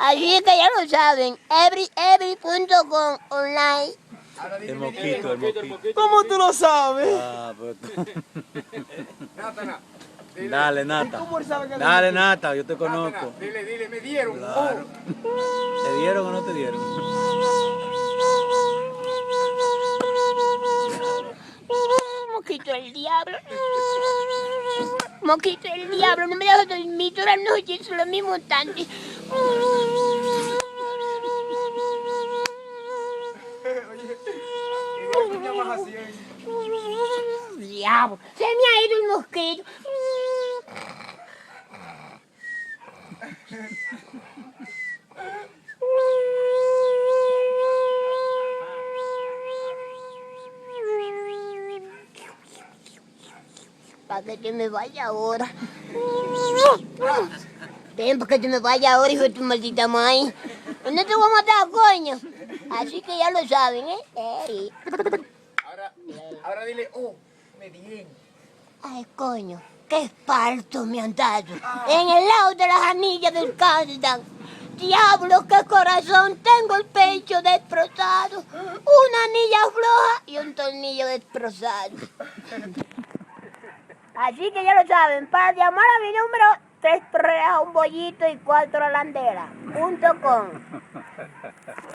Así que ya lo saben, every.com online. El moquito. ¿Cómo tú lo sabes? Ah, pues. Dale, Nata. ¿Cómo él sabe que Dale, Nata, yo te conozco. Dile, me dieron. Claro. ¿Te dieron o no te dieron? Moquito el diablo. Moquito el diablo, no me dejas dormir toda la noche, es lo mismo tanto. Diablo, se me ha ido el mosquito. Para que te me vaya ahora. Ven, para que te me vaya ahora, hijo de tu maldita madre. No te voy a matar, coño. Así que ya lo saben, ¿eh? Ahora dile, me dieron. Ay, coño, qué esparto me han dado. En el lado de las anillas del Candan. Diablo, qué corazón, tengo el pecho destrozado. Una anilla floja y un tornillo destrozado. Así que ya lo saben, para llamar a mi número, 3 torrejas, un bollito y 4 alanderas.com.